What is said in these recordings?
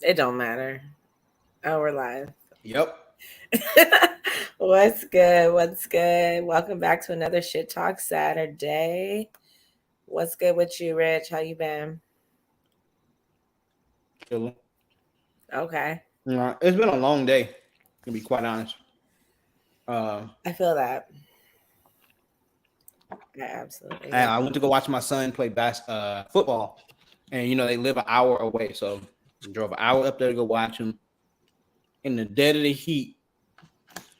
It don't matter. Oh, we're live. Yep. What's good? What's good? Welcome back to another Shit Talk Saturday. What's good with you, Rich? How you been? Chilling. Okay. It's been a long day, to be quite honest. I feel that. I absolutely I do. went to go watch my son play football, and they live an hour away, so I drove an hour up there to go watch him in the dead of the heat,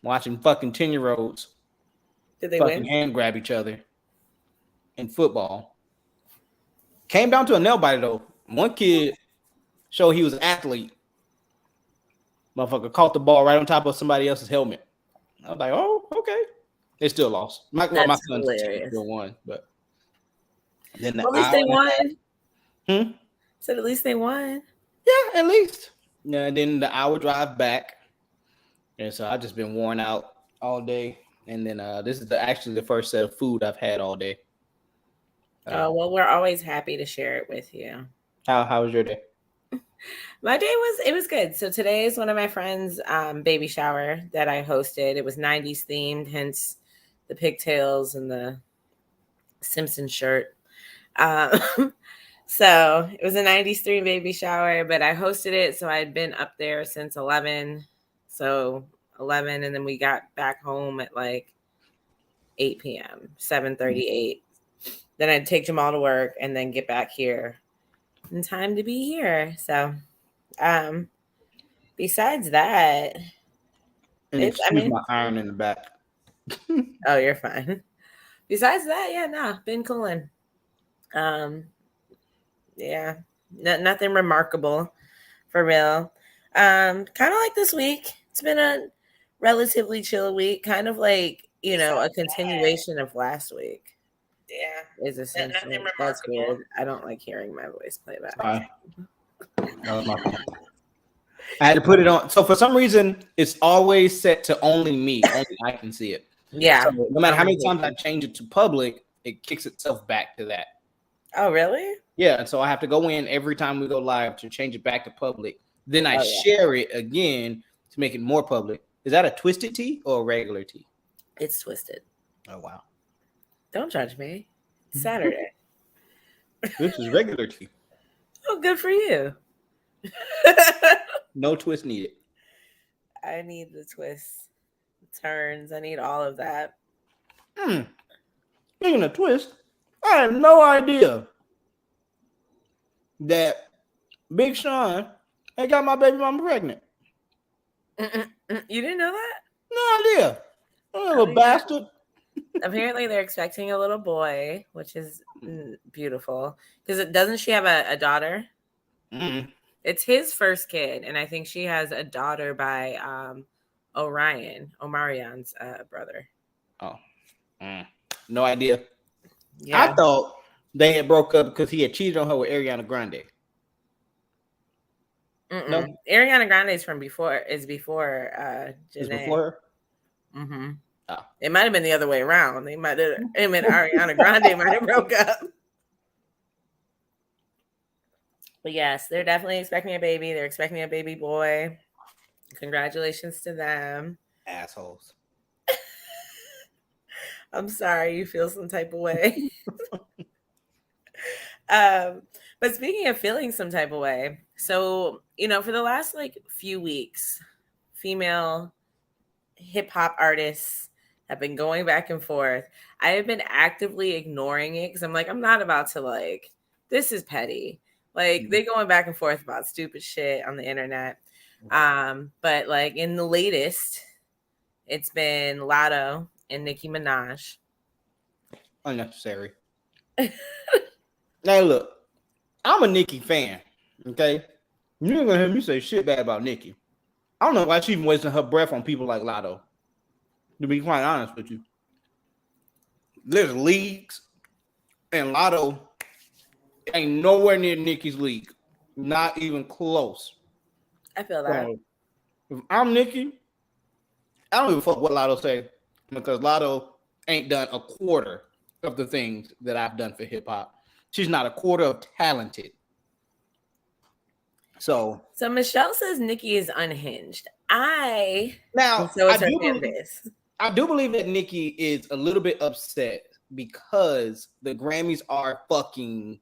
watching fucking 10-year-olds Did they fucking win? hand grab each other in football. Came down to a nail biter though. One kid showed he was an athlete. Motherfucker caught the ball right on top of somebody else's helmet. I was like, oh, okay. They still lost. My That's son's team hilarious. still won, but then the Well, at least hour they and a won. half. Said at least they won. Yeah, at least. Yeah, and then the hour drive back. And so I've just been worn out all day. And then this is actually the first set of food I've had all day. Oh, well, we're always happy to share it with you. How was your day? My day was good. So today is one of my friends' baby shower that I hosted. It was 90s themed, hence the pigtails and the Simpson shirt. Um, so it was a 90s themed baby shower, but I hosted it. So I'd been up there since 11. So 11, and then we got back home at like 8 p.m., 7:38. Then I'd take Jamal to work and then get back here in time to be here. So besides that, And excuse my iron in the back. oh, you're fine. Besides that, yeah, no, been cooling. Yeah, nothing remarkable for real. Kind of like this week. It's been a relatively chill week, kind of like, a continuation of last week. Yeah, is essentially that's weird. I don't like hearing my voice play back. That was my fault. I had to put it on. So for some reason, it's always set to only me. Only I can see it. Yeah. So no matter how many times I change it to public, it kicks itself back to that. Oh, really? Yeah. And so I have to go in every time we go live to change it back to public. Then I share it again to make it more public. Is that a twisted tea or a regular tea? It's twisted. Oh, wow. Don't judge me. It's Saturday. This is regular tea. Oh, good for you. No twist needed. I need the twists, turns. I need all of that. Speaking of twist, I had no idea that Big Sean had got my baby mama pregnant. You didn't know that? No idea. Little bastard. Apparently, they're expecting a little boy, which is beautiful. Because doesn't she have a daughter? Mm-hmm. It's his first kid, and I think she has a daughter by Omarion's brother. Oh, no idea. Yeah. I thought they had broke up because he had cheated on her with Ariana Grande. No, Ariana Grande is before Is before her. Mm-hmm. Oh. It might have been the other way around. They might have. Him and Ariana Grande might have broke up. But yes, they're definitely expecting a baby. They're expecting a baby boy. Congratulations to them. Assholes. I'm sorry you feel some type of way. But speaking of feeling some type of way, so, for the last few weeks, female hip hop artists have been going back and forth. I have been actively ignoring it because I'm like, I'm not about to this is petty. They're going back and forth about stupid shit on the internet. But in the latest, it's been Lotto and Nicki Minaj. Unnecessary. Now look, I'm a Nicki fan. Okay, you're not gonna hear me say shit bad about Nicki. I don't know why she's even wasting her breath on people like Lotto. To be quite honest with you, there's leagues, and Lotto ain't nowhere near Nicki's league. Not even close. I feel that. So, if I'm Nicki, I don't give a fuck what Lotto say, because Lotto ain't done a quarter of the things that I've done for hip hop. She's not a quarter of talented. So Michelle says Nicki is unhinged. And now so is her fan base. I do believe that Nicki is a little bit upset because the Grammys are fucking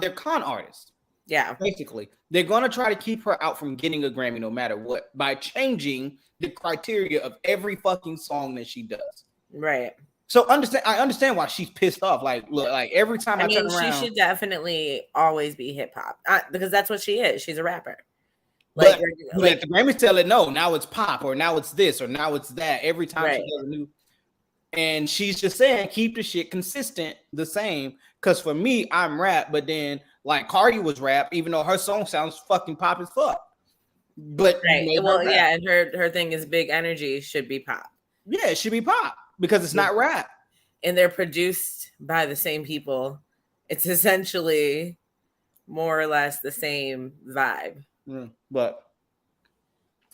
they're con artists. Yeah. Basically, they're gonna try to keep her out from getting a Grammy no matter what by changing the criteria of every fucking song that she does. Right. So I understand why she's pissed off. Like, look, like every time I turn around, she should definitely always be hip hop because that's what she is. She's a rapper. But let the Grammys tell it no. Now it's pop, or now it's this, or now it's that. Every time she does a new, and she's just saying keep the shit consistent, the same. Because for me, I'm rap, but then like Cardi was rap, even though her song sounds fucking pop as fuck. But yeah, and her thing is big energy should be pop. Yeah, it should be pop because it's not rap. And they're produced by the same people. It's essentially more or less the same vibe. But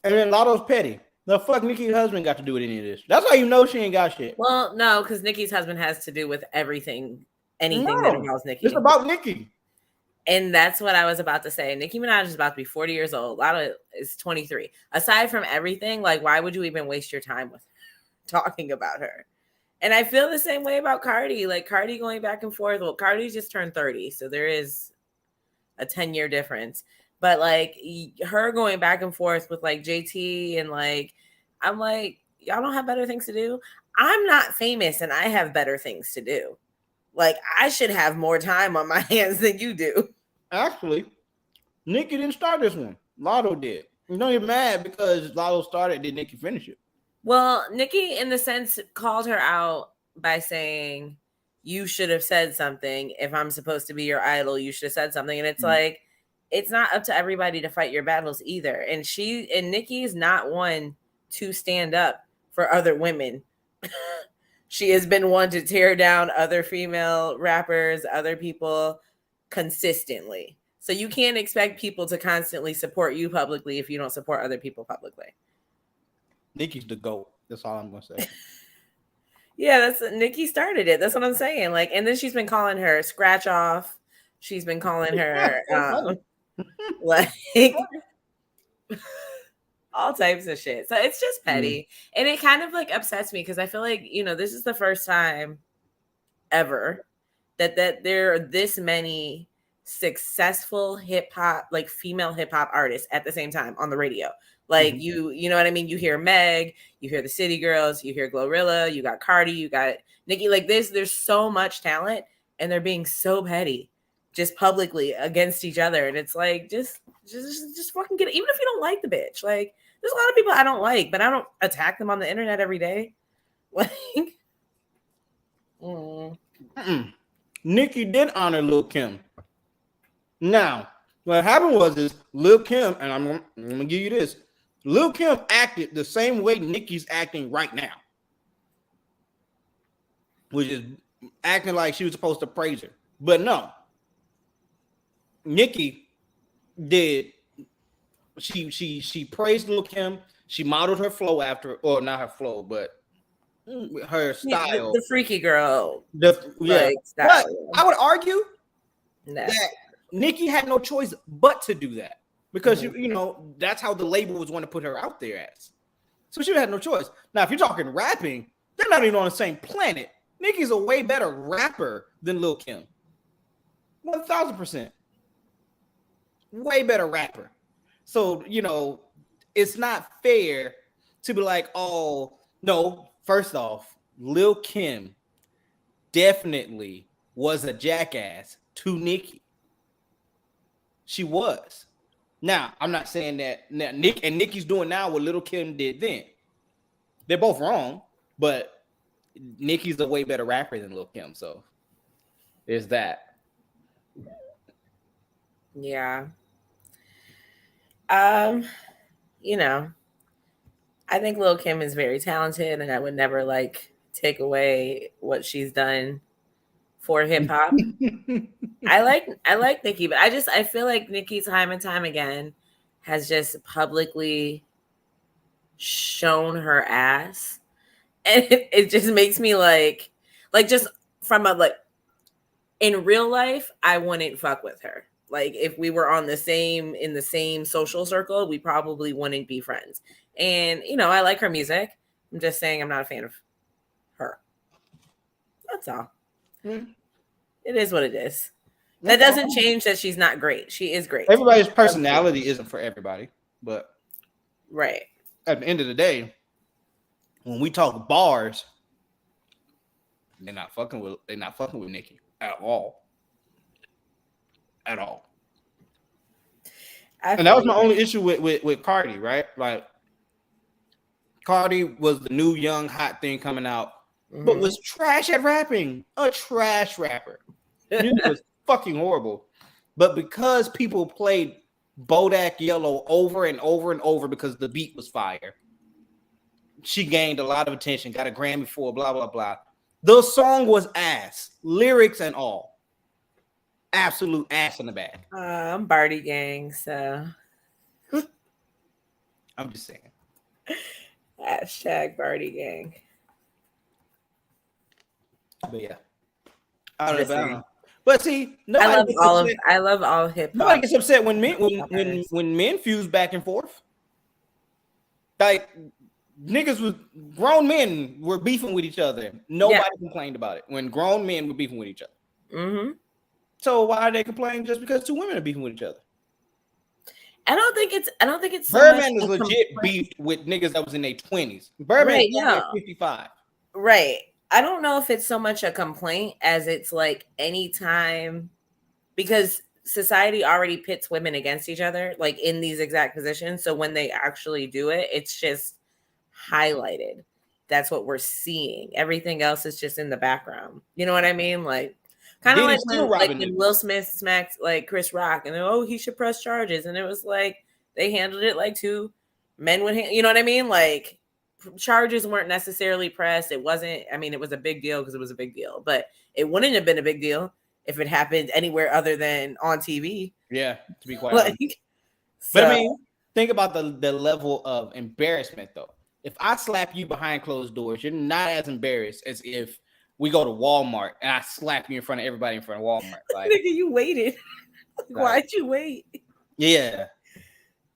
and then Lotto's petty. The fuck Nicki's husband got to do with any of this? That's how you know she ain't got shit. Well, no, because Nicki's husband has to do with anything that involves Nicki. It's about Nicki. And that's what I was about to say. Nicki Minaj is about to be 40 years old. Lotto is 23. Aside from everything, like, why would you even waste your time with talking about her? And I feel the same way about Cardi. Like, Cardi going back and forth. Well, Cardi just turned 30, so there is a 10-year difference. But, like, her going back and forth with, like, JT and, like, I'm like, y'all don't have better things to do? I'm not famous, and I have better things to do. Like, I should have more time on my hands than you do. Actually, Nicki didn't start this one. Lotto did. You don't get mad because Lotto started, did Nicki finish it? Well, Nicki, in the sense, called her out by saying, you should have said something. If I'm supposed to be your idol, you should have said something. And it's like, it's not up to everybody to fight your battles either. And Nicki is not one to stand up for other women. She has been one to tear down other female rappers, other people consistently. So you can't expect people to constantly support you publicly if you don't support other people publicly. Nicki's the GOAT. That's all I'm going to say. Yeah, Nicki started it. That's what I'm saying. Like, and then she's been calling her scratch off. She's been calling her like all types of shit. So it's just petty. And it kind of like upsets me because I feel like, this is the first time ever that there are this many successful hip hop, like female hip hop artists at the same time on the radio. Like you know what I mean? You hear Meg, you hear the City Girls, you hear Glorilla, you got Cardi, you got Nicki. Like there's so much talent and they're being so petty just publicly against each other. And it's like, just fucking get it. Even if you don't like the bitch, like there's a lot of people I don't like, but I don't attack them on the internet every day. Like, Nicki did honor Lil' Kim. Now, what happened was Lil' Kim, and I'm gonna give you this. Lil' Kim acted the same way Nicki's acting right now, which is acting like she was supposed to praise her. But no, Nicki did. She praised Lil' Kim. She modeled her flow after, or not her flow, but her style, the freaky girl, style. But I would argue that Nicki had no choice but to do that because you know that's how the label was going to put her out there as. So she had no choice. Now, if you're talking rapping, they're not even on the same planet. Nicki's a way better rapper than Lil' Kim. 1,000%. Way better rapper. So it's not fair to be like, oh no. First off, Lil' Kim definitely was a jackass to Nicki. She was. Now, I'm not saying that Nicki's doing now what Lil' Kim did then. They're both wrong, but Nicki's a way better rapper than Lil' Kim, so there's that. Yeah. I think Lil' Kim is very talented, and I would never take away what she's done for hip hop. I like Nicki, but I feel like Nicki time and time again has just publicly shown her ass, and it just makes me like just from in real life, I wouldn't fuck with her. Like if we were in the same social circle, we probably wouldn't be friends. And I like her music. I'm just saying I'm not a fan of her. That's all. It is what it is. That doesn't change that she's not great. She is great. Everybody's personality isn't for everybody, but right. At the end of the day, when we talk bars, they're not fucking with Nicki at all. At all. And that was my only issue with Cardi, right? Like Cardi was the new young hot thing coming out, but was trash at rapping. A trash rapper. It was fucking horrible. But because people played Bodak Yellow over and over and over because the beat was fire, she gained a lot of attention, got a Grammy for blah, blah, blah. The song was ass, lyrics and all. Absolute ass in the bag. I'm Barty gang, so. I'm just saying. Hashtag Barty gang. But yeah. I don't know. But see, I love all hip hop. Nobody gets upset when men fuse back and forth. Like grown men were beefing with each other. Nobody complained about it when grown men were beefing with each other. So why are they complaining just because two women are beefing with each other? I don't think it's so Birdman is legit beefed with niggas that was in their 20s. Birdman is 55. Right. I don't know if it's so much a complaint as it's like anytime, because society already pits women against each other, like in these exact positions. So when they actually do it, it's just highlighted. That's what we're seeing. Everything else is just in the background. You know what I mean? Like kind of like when Will Smith smacked like Chris Rock and he should press charges. And it was like they handled it like two men would you know what I mean? Like charges weren't necessarily pressed. It wasn't, it was a big deal because it was a big deal, but it wouldn't have been a big deal if it happened anywhere other than on TV. Yeah, to be quite honest. But think about the level of embarrassment though. If I slap you behind closed doors, you're not as embarrassed as if we go to Walmart and I slap you in front of everybody in front of Walmart. Like, nigga, you waited. Why'd you wait? Yeah.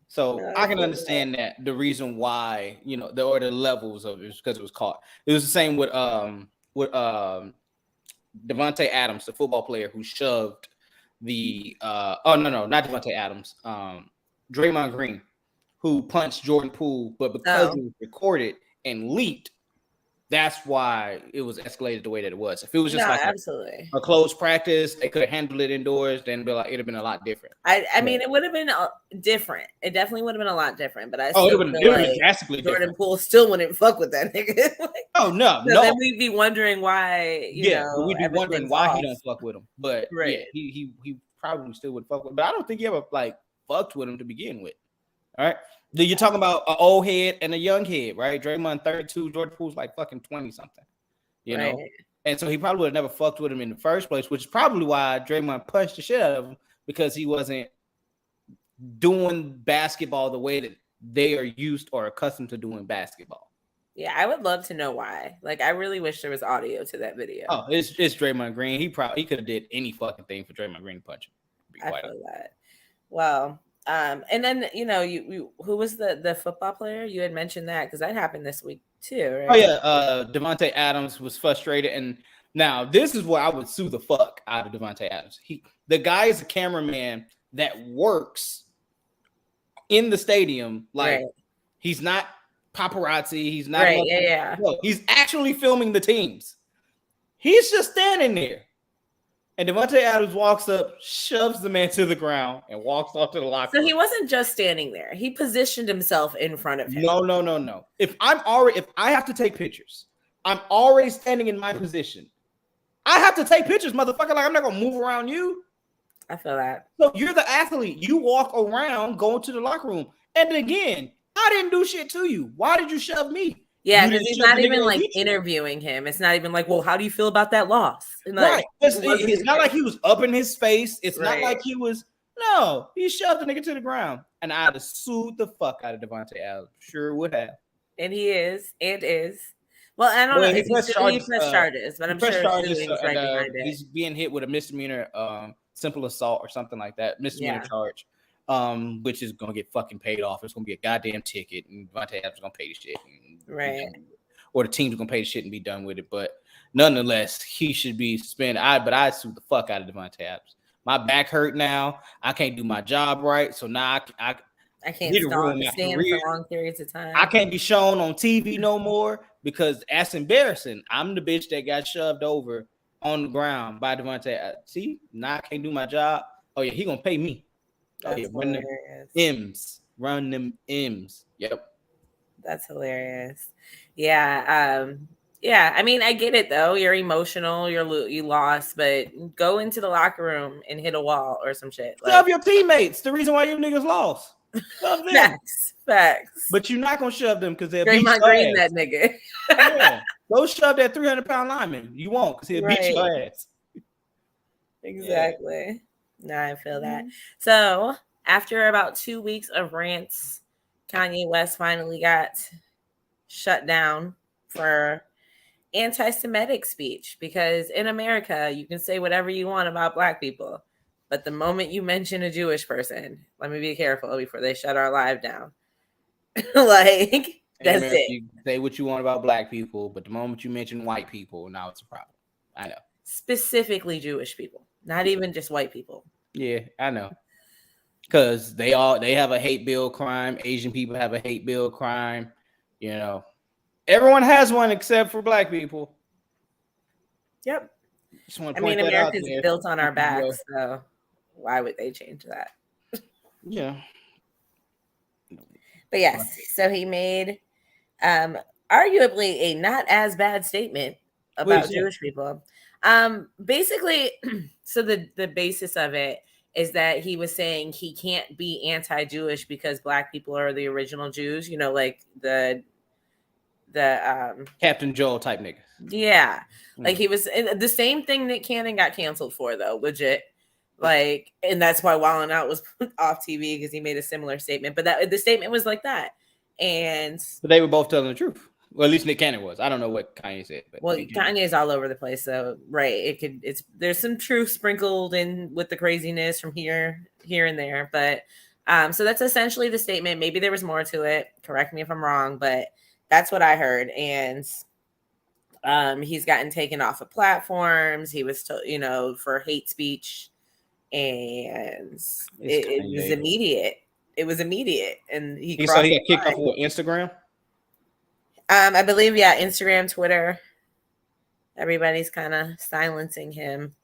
So I can understand that the reason why, the levels of it is because it was caught. It was the same with Devontae Adams, the football player who shoved the not Devontae Adams, Draymond Green, who punched Jordan Poole, but because it was recorded and leaked, that's why it was escalated the way that it was. If it was just absolutely a closed practice, they could have handled it indoors, then it'd have been a lot different. I mean, it would have been different. It definitely would have been a lot different. But it would have been drastically different. Jordan Poole still wouldn't fuck with that nigga. No. Then we'd be wondering why. We'd be wondering why he don't fuck with him. But he probably still would fuck with him. But I don't think he ever fucked with him to begin with. All right. You're talking about an old head and a young head, right? Draymond 32, Jordan Poole's like fucking 20 something, you know? And so he probably would have never fucked with him in the first place, which is probably why Draymond punched the shit out of him, because he wasn't doing basketball the way that they are used or accustomed to doing basketball. Yeah, I would love to know why. Like, I really wish there was audio to that video. Oh, it's Draymond Green. He could have did any fucking thing for Draymond Green to punch him. I feel that. Well, and then you who was the football player? You had mentioned that because that happened this week too, right? Oh yeah, Devontae Adams was frustrated, and now this is where I would sue the fuck out of Devontae Adams. The guy is a cameraman that works in the stadium, like he's not paparazzi, he's not no, he's actually filming the teams. He's just standing there. And Devontae Adams walks up, shoves the man to the ground, and walks off to the locker room. So he wasn't just standing there. He positioned himself in front of him. No. If I have to take pictures, I'm already standing in my position. I have to take pictures, motherfucker. Like, I'm not gonna move around you. I feel that. So you're the athlete. You walk around, going to the locker room. And again, I didn't do shit to you. Why did you shove me? Yeah, because he's not even interviewing him. It's not even like, well, how do you feel about that loss? Right. It's not like he was up in his face. It's not like he was. No, he shoved the nigga to the ground. And I'd have sued the fuck out of Devontae Adams. Sure would have. And he is. Well, I don't know. Well, Is he suing? He pressed charges, but he I'm pressed sure charges, suing's right and behind it. he's being hit with a misdemeanor, simple assault or something like that, misdemeanor charge, which is gonna get fucking paid off. It's gonna be a goddamn ticket, and Devontae Adams is gonna pay the shit, right? Or the team's gonna pay the shit and be done with it. But nonetheless, he should be suspended. I sued the fuck out of Devontae Adams. My back hurt now. I can't do my job right, so now I can't stand for long periods of time. I can't be shown on TV no more because that's embarrassing. I'm the bitch that got shoved over on the ground by Devontae. See, now I can't do my job. Oh yeah, he gonna pay me. That's run them M's. Run them M's. Yep. That's hilarious. Yeah. Yeah. I mean, I get it though. You're emotional. You lost, but go into the locker room and hit a wall or some shit. Shove your teammates. The reason why you niggas lost. Shove them. Facts. But you're not gonna shove them because they'll beat your Green ass. That nigga. Yeah. Go shove that 300-pound lineman. You won't because he'll beat your ass. Exactly. Yeah. No, I feel that. So after about 2 weeks of rants, Kanye West finally got shut down for anti-Semitic speech, because in America you can say whatever you want about Black people, but the moment you mention a Jewish person, let me be careful before they shut our live down. Like, that's America, it. You say what you want about Black people, but the moment you mention white people, now it's a problem. I know. Specifically Jewish people, not even just white people. Yeah, I know. Because they have a hate bill crime. Asian people have a hate bill crime. You know, everyone has one except for Black people. Yep. I mean, America's built on our backs, so why would they change that? Yeah. But yes, so he made arguably a not as bad statement about Jewish people. Basically, so the basis of it is that he was saying he can't be anti-Jewish because Black people are the original Jews, you know, like the Captain Joel type niggas. Yeah. Like he was the same thing that Cannon got canceled for, though, legit. Like, and that's why Wild 'N Out was off TV, because he made a similar statement. But that the statement was like that. But they were both telling the truth. Well, at least Nick Cannon was. I don't know what Kanye said, but Kanye's all over the place. So right, there's some truth sprinkled in with the craziness from here and there. But so that's essentially the statement. Maybe there was more to it. Correct me if I'm wrong, but that's what I heard. And he's gotten taken off of platforms. He was for hate speech, and it was immediate. It was immediate, and he got kicked off with Instagram. I believe, Instagram, Twitter. Everybody's kind of silencing him,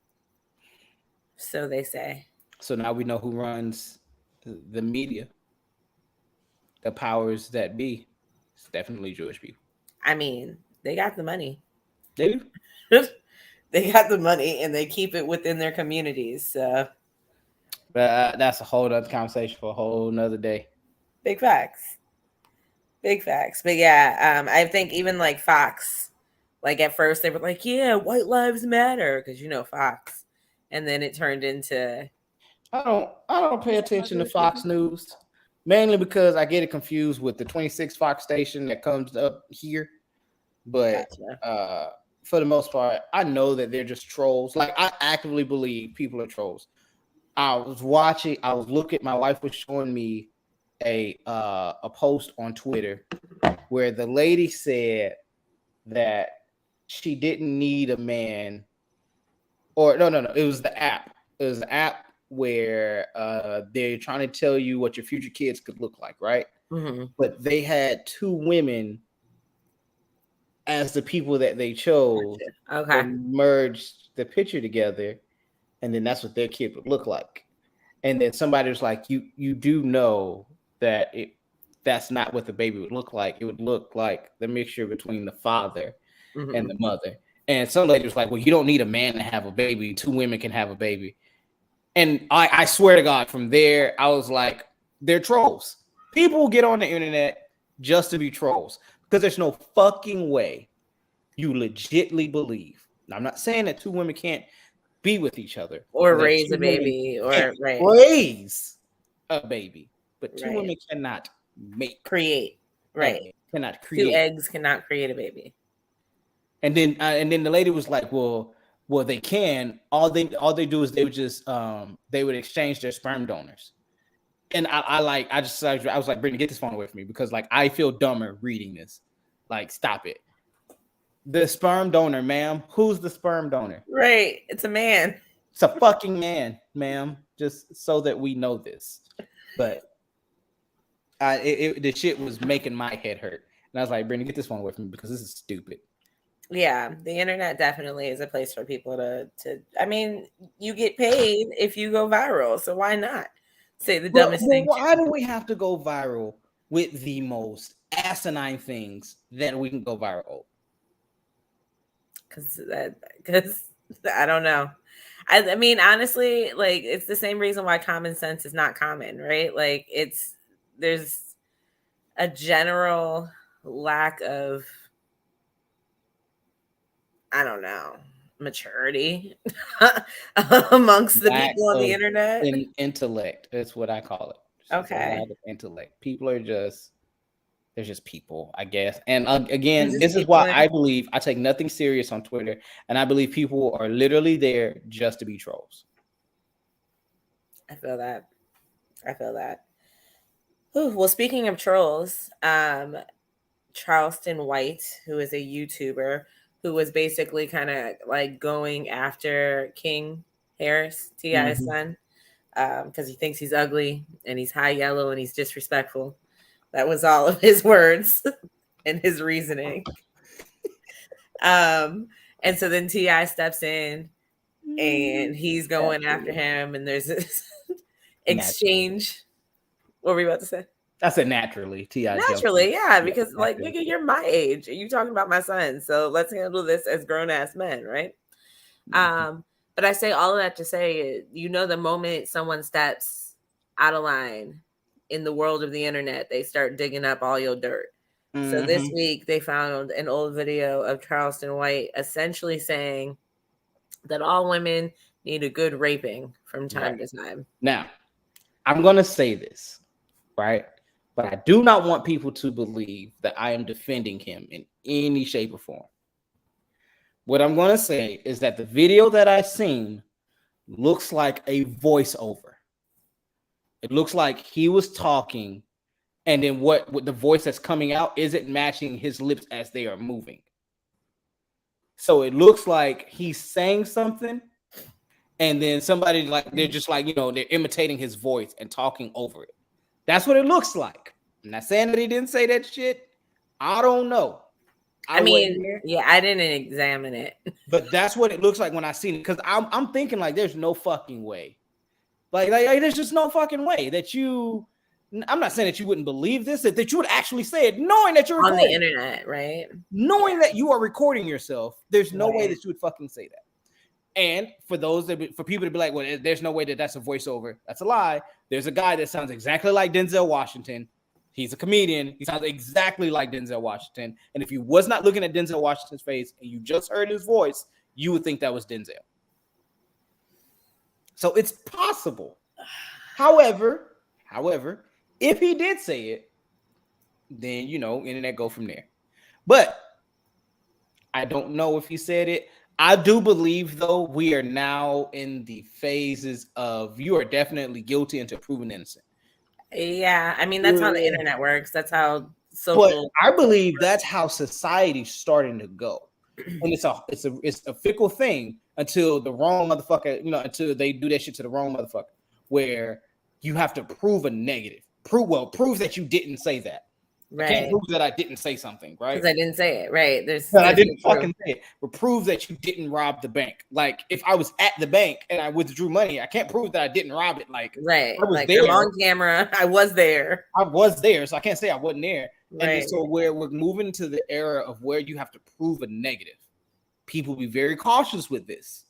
so they say. So now we know who runs the media. The powers that be. It's definitely Jewish people. I mean, they got the money. They do. They got the money, and they keep it within their communities. So. But that's a whole other conversation for a whole nother day. Big facts. But yeah, I think even like Fox, like at first they were like, yeah, white lives matter, because Fox, and then it turned into. I don't pay attention to Fox News, mainly because I get it confused with the 26 Fox station that comes up here. But for the most part, I know that they're just trolls. Like, I actively believe people are trolls. I was looking, my wife was showing me a post on Twitter where the lady said that she didn't need a man, or no, it was the app. It was the app where they're trying to tell you what your future kids could look like, right? Mm-hmm. But they had two women as the people that they chose, and merged the picture together, and then that's what their kid would look like. And then somebody was like, you do know that that's not what the baby would look like. It would look like the mixture between the father and the mother. And some lady was like, well, you don't need a man to have a baby. Two women can have a baby. And I swear to God, from there, I was like, they're trolls. People get on the internet just to be trolls, because there's no fucking way you legitly believe. Now, I'm not saying that two women can't be with each other or raise a baby, or raise a baby, but two women cannot create. Right. Cannot create. Two eggs cannot create a baby. And then the lady was like, well, they can. All they do is they would just they would exchange their sperm donors. And I was like, Brittany, get this phone away from me, because like I feel dumber reading this. Like, stop it. The sperm donor, ma'am. Who's the sperm donor? Right. It's a man. It's a fucking man, ma'am. Just so that we know this. But the shit was making my head hurt. And I was like, Brittany, get this phone away from me, because this is stupid. Yeah, the internet definitely is a place for people to I mean, you get paid if you go viral, so why not say the dumbest thing? Why do we have to go viral with the most asinine things that we can go viral? Because I don't know. I mean, honestly, like, it's the same reason why common sense is not common, right? Like, there's a general lack of, I don't know, maturity amongst the people on the internet. Intellect. That's what I call it. Okay. Intellect. People are just, they're just people, I guess. And again, this is why I believe I take nothing serious on Twitter, and I believe people are literally there just to be trolls. I feel that. Ooh, well, speaking of trolls, Charleston White, who is a YouTuber, who was basically kind of like going after King Harris, T.I.'s son, because he thinks he's ugly and he's high yellow and he's disrespectful. That was all of his words and his reasoning. And so then T.I. steps in and he's going after him, and there's this exchange. What were we about to say? I said naturally. T.I. Naturally, yeah, because like, nigga, you're my age. You talking about my son, so let's handle this as grown ass men, right? But I say all of that to say, you know, the moment someone steps out of line in the world of the internet, they start digging up all your dirt. So this week they found an old video of Charleston White essentially saying that all women need a good raping from time to time. Now, I'm going to say this, right? But I do not want people to believe that I am defending him in any shape or form. What I'm going to say is that the video that I've seen looks like a voiceover. It looks like he was talking, and then what the voice that's coming out isn't matching his lips as they are moving. So it looks like he's saying something, and then somebody, like, they're just like, you know, they're imitating his voice and talking over it. That's what it looks like. I'm not saying that he didn't say that shit. I don't know. I mean, yeah, I didn't examine it, but that's what it looks like when I seen it. Because I'm thinking, like, there's no fucking way. Like there's just no fucking way that you. I'm not saying that you wouldn't believe this, that you would actually say it, knowing that you're on the internet, right? Knowing that you are recording yourself, there's no way that you would fucking say that. And for people to be like, well, there's no way that that's a voiceover. That's a lie. There's a guy that sounds exactly like Denzel Washington. He's a comedian. He sounds exactly like Denzel Washington. And if you was not looking at Denzel Washington's face and you just heard his voice, you would think that was Denzel. So it's possible. However, if he did say it, then, you know, internet go from there. But I don't know if he said it. I do believe, though, we are now in the phases of you are definitely guilty until proven innocent. Yeah, I mean, that's how the internet works. That's how social. But I believe that's how society's starting to go, and it's a fickle thing until the wrong motherfucker, you know, until they do that shit to the wrong motherfucker, where you have to prove a negative. Prove that you didn't say that. Right. I can't prove that I didn't say something, right? Because I didn't say it, right? I didn't fucking say it. But prove that you didn't rob the bank. Like, if I was at the bank and I withdrew money, I can't prove that I didn't rob it. Like, right, I was like, there. I'm on camera. I was there, so I can't say I wasn't there. Right. And so we're moving to the era of where you have to prove a negative. People be very cautious with this.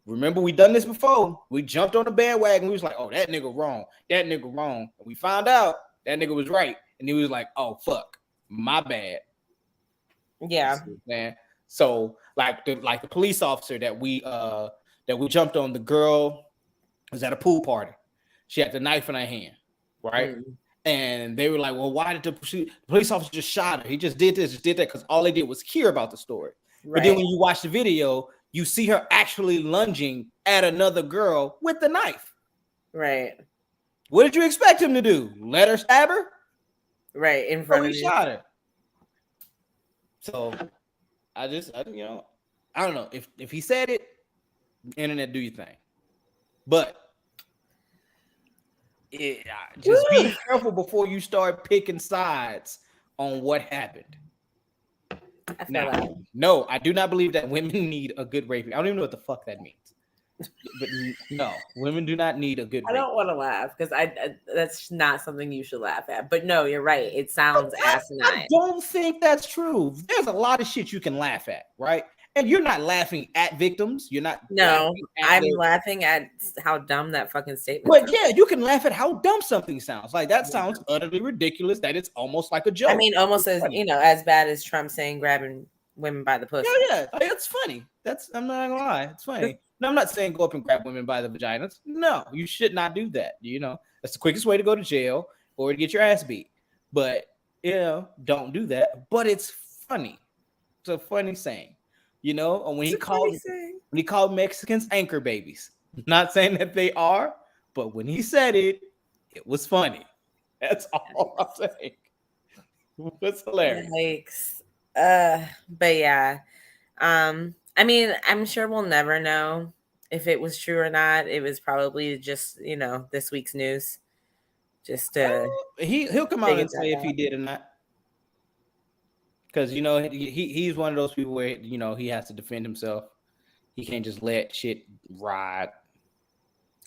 Remember, we done this before. We jumped on the bandwagon. We was like, oh, that nigga wrong. And we found out that nigga was right. And he was like, oh, fuck, my bad. Yeah. Man. So like the police officer that we jumped on, the girl was at a pool party. She had the knife in her hand, right? And they were like, well, why did the police officer just shot her? He just did this, just did that, because all they did was hear about the story. But then when you watch the video, you see her actually lunging at another girl with the knife. Right. What did you expect him to do? Let her stab her? Right in front of he you. Shot her. So I don't know if he said it. Internet, do your thing, but just be careful before you start picking sides on what happened. I feel that. No, I do not believe that women need a good raping. I don't even know what the fuck that means. But no, women do not need a good. I don't want to laugh because I that's not something you should laugh at. But no, you're right. It sounds asinine. I don't think that's true. There's a lot of shit you can laugh at, right? And you're not laughing at victims. You're not. No, I'm laughing at how dumb that fucking statement. But yeah, you can laugh at how dumb something sounds. Like that sounds utterly ridiculous. That it's almost like a joke. I mean, almost as as bad as Trump saying grabbing women by the pussy. Yeah, it's funny. I'm not gonna lie, it's funny. No, I'm not saying go up and grab women by the vaginas. No, you should not do that. That's the quickest way to go to jail or to get your ass beat. But don't do that. But it's funny. It's a funny saying. And when he called Mexicans anchor babies. I'm not saying that they are, but when he said it, it was funny. That's all I'm saying. It's hilarious. But yeah. I mean, I'm sure we'll never know if it was true or not. It was probably just, this week's news. Just he'll come out and say if he did or not. Because he's one of those people where he has to defend himself. He can't just let shit ride.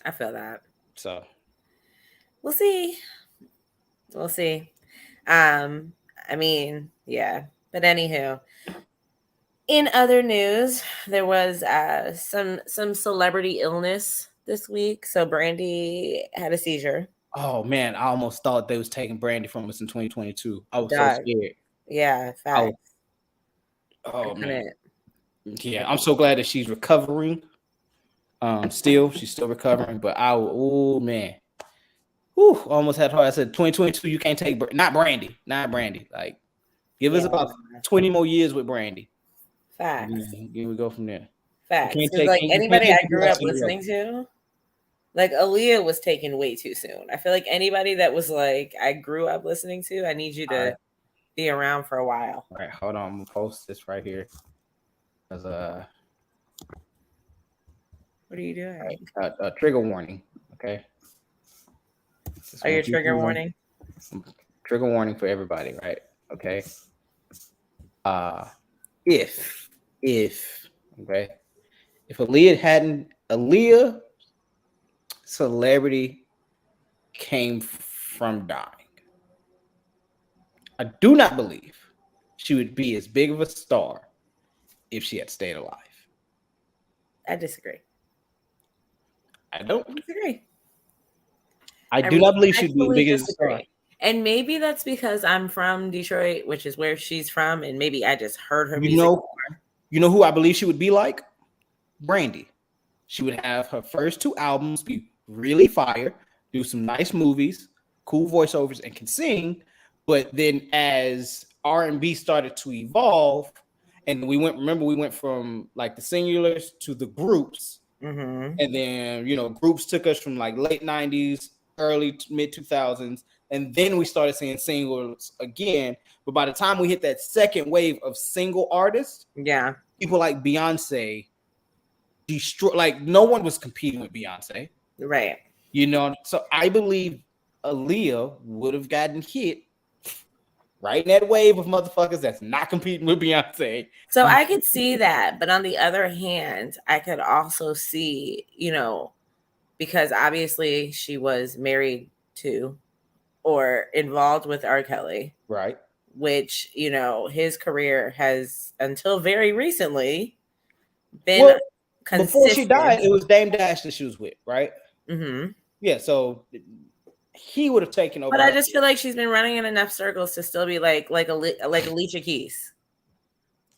I feel that. So we'll see. I mean, yeah. But anywho, in other news, there was some celebrity illness this week. So Brandy had a seizure. Oh man, I almost thought they was taking Brandy from us in 2022. I was so scared. Yeah, facts. Oh man. Yeah, I'm so glad that she's recovering. She's still recovering, but man. Almost had her. I said 2022, you can't take not Brandy. Like, give us about 20 more years with Brandy. Facts. Here we go from there. Facts. Like anybody I grew up listening to, like Aaliyah was taken way too soon. I feel like anybody that was like I grew up listening to, I need you to be around for a while. All right, hold on. I'm gonna post this right here. As what are you doing? A trigger warning. Okay. Are your trigger warning? Trigger warning for everybody, right? Okay. If Aaliyah celebrity came from dying, I do not believe she would be as big of a star if she had stayed alive. I disagree. I don't disagree. I do not believe she'd be as big as a star. And maybe that's because I'm from Detroit, which is where she's from, and maybe I just heard her music. You know who I believe she would be like? Brandy. She would have her first 2 albums be really fire, do some nice movies, cool voiceovers, and can sing. But then as R&B started to evolve, and we went from like the singulars to the groups. Mm-hmm. And then, groups took us from like late 90s, early to mid 2000s. And then we started seeing singles again. But by the time we hit that second wave of single artists, people like Beyonce destroyed, like no one was competing with Beyonce. Right. So I believe Aaliyah would have gotten hit right in that wave of motherfuckers that's not competing with Beyonce. So I could see that. But on the other hand, I could also see, because obviously she was married to or involved with R. Kelly. Right. Which, his career has, until very recently, been consistent. Before she died, it was Dame Dash that she was with, right? Mm-hmm. Yeah, so he would have taken over. But I just feel like she's been running in enough circles to still be like Alicia Keys.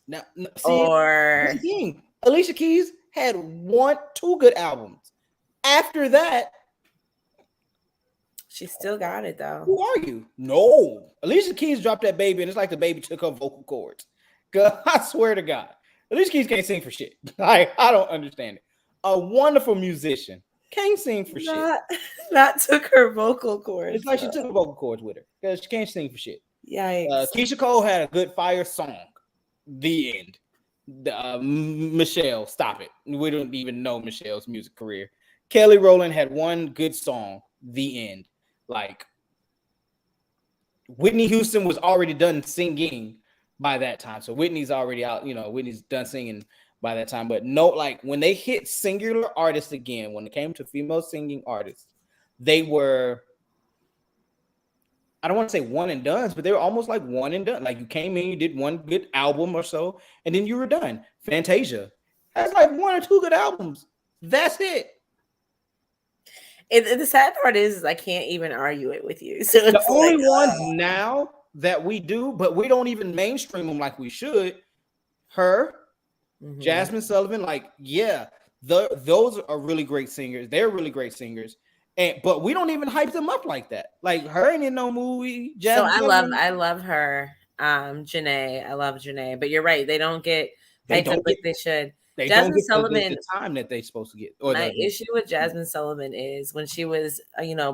Now, see, Alicia Keys had 2 good albums. After that, she still got it though. Who are you? No, Alicia Keys dropped that baby, and it's like the baby took her vocal cords. God, I swear to God, Alicia Keys can't sing for shit. I don't understand it. A wonderful musician can't sing for shit. Not took her vocal cords. It's like she took the vocal cords with her because she can't sing for shit. Yikes. Keisha Cole had a good fire song. The end. Michelle, stop it. We don't even know Michelle's music career. Kelly Rowland had one good song. The end. Like Whitney Houston was already done singing by that time. So Whitney's already out, Whitney's done singing by that time. But no, like when they hit singular artists again, when it came to female singing artists, they were, I don't want to say one and done, but they were almost like one and done. Like you came in, you did one good album or so, and then you were done. Fantasia has like one or two good albums. That's it. The sad part is I can't even argue it with you. So it's the only ones now that we do, but we don't even mainstream them like we should. Her, Jasmine Sullivan, like, yeah, those are really great singers. They're really great singers. But we don't even hype them up like that. Like her ain't in no movie. Jasmine Sullivan, I love her. Janae, I love Janae. But you're right, they don't get hyped up like they should. They Jasmine don't get Sullivan, the time that they're supposed to get. Or my issue with Jasmine Sullivan is when she was,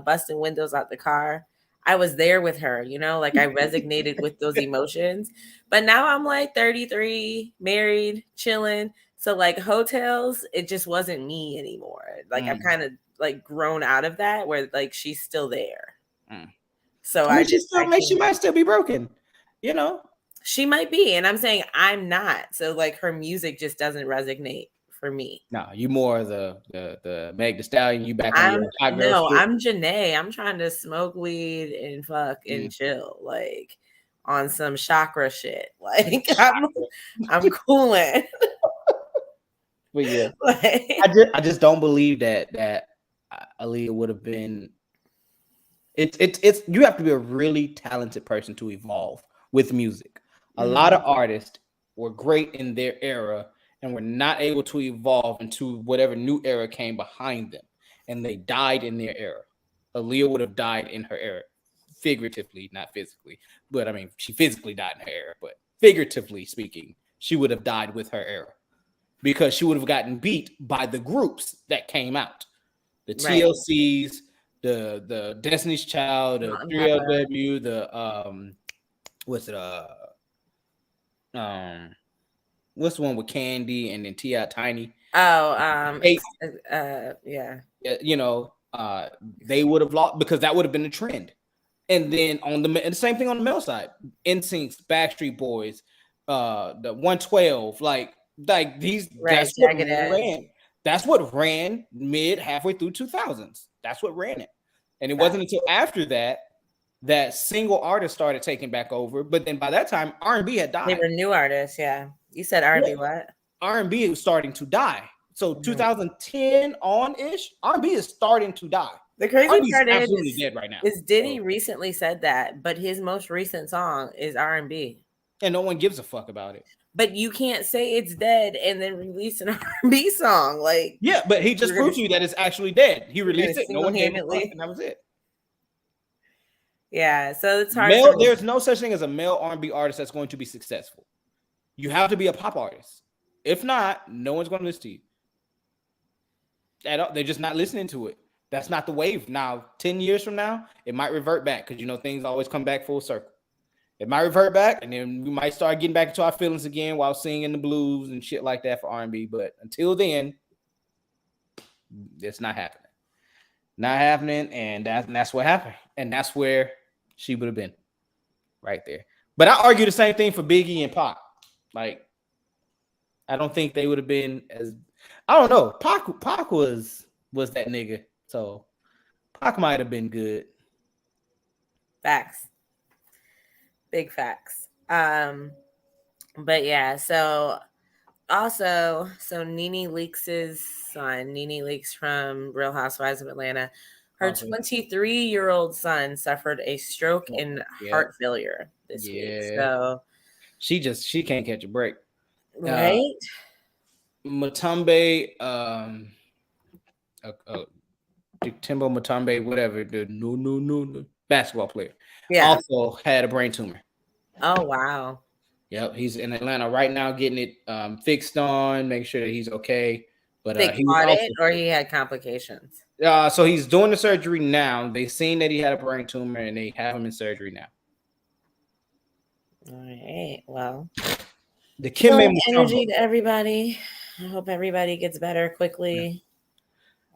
busting windows out the car, I was there with her, like I resonated with those emotions. But now I'm like 33, married, chilling. So like hotels, it just wasn't me anymore. Like I've kind of like grown out of that where like she's still there. So she might still be broken, She might be, and I'm saying I'm not. So like her music just doesn't resonate for me. No, you more the Meg Thee Stallion. You back on your hot girl shit. I'm Janae. I'm trying to smoke weed and fuck and chill, like on some chakra shit. Like I'm cooling. But yeah, I just don't believe that Aaliyah would have been. It's you have to be a really talented person to evolve with music. A lot of artists were great in their era and were not able to evolve into whatever new era came behind them, and they died in their era. Aaliyah would have died in her era, figuratively, not physically. But I mean, she physically died in her era, but figuratively speaking, she would have died with her era because she would have gotten beat by the groups that came out, the TLCs, the Destiny's Child, the 3LW, the what's the one with Candy and then T.I. Tiny? Yeah. They would have lost because that would have been the trend. And then and the same thing on the male side, NSYNC, Backstreet Boys, the 112, like these. That's what ran halfway through 2000s. That's what ran it, and it wasn't until after that single artists started taking back over. But then by that time, R&B had died. They were new artists, yeah. You said R&B what? R&B was starting to die. So 2010 on-ish, R&B is starting to die. The crazy part is absolutely dead right now. Diddy recently said that, but his most recent song is R&B. And no one gives a fuck about it. But you can't say it's dead and then release an R&B song. Like, yeah, but he just proved to you that it's actually dead. He released it, no one gave a fuck, and that was it. Yeah, so it's hard. There's no such thing as a male R&B artist that's going to be successful. You have to be a pop artist. If not, no one's going to listen to you. They're just not listening to it. That's not the wave. Now, 10 years from now, it might revert back because, things always come back full circle. It might revert back, and then we might start getting back into our feelings again while singing the blues and shit like that for R&B. But until then, it's not happening. Not happening, and that's what happened. And that's where she would have been, right there. But I argue the same thing for Biggie and Pac. Like, I don't think they would have been as. I don't know. Pac was that nigga, so Pac might have been good. Facts. Big facts. But yeah, so Nene Leakes' son, Nene Leakes from Real Housewives of Atlanta, her 23-year-old son suffered a stroke and heart failure this week. So she can't catch a break. Right? Mutombo Mutombo, whatever, the no basketball player, also had a brain tumor. Oh wow! Yep, he's in Atlanta right now, getting it fixed on, making sure that he's okay. But They he was caught it also or he had complications? so he's doing the surgery now. They seen that he had a brain tumor, and they have him in surgery now. All right. Well, The Kim healing Mutombo. energy to everybody. I hope everybody gets better quickly.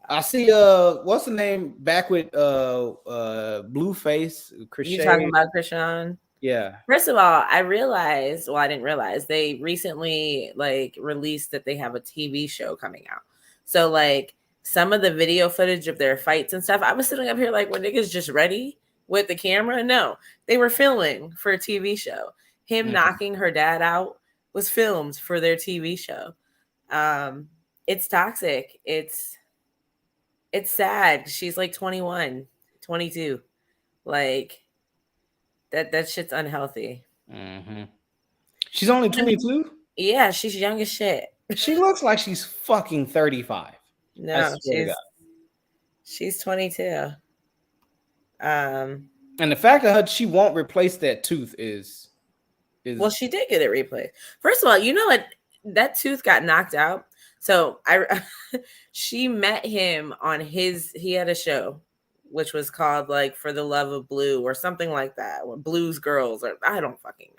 I see what's the name back with Blueface, You talking Crochet. about Krishan? Yeah. First of all, I realized, well, I didn't realize they recently like released that they have a TV show coming out. So like some of the video footage of their fights and stuff, I was sitting up here like, were niggas just ready with the camera? No, they were filming for a TV show. Him knocking her dad out was filmed for their TV show. It's toxic. It's sad. She's like 21, 22. Like that shit's unhealthy. Mm-hmm. She's only 22. Yeah, she's young as shit. She looks like she's fucking 35. I No, swear to God. she's 22. And the fact that she won't replace that tooth is Well, she did get it replaced. First of all, you know what? That tooth got knocked out. So she met him on he had a show which was called like For the Love of Blue or something like that, or Blues Girls, or I don't fucking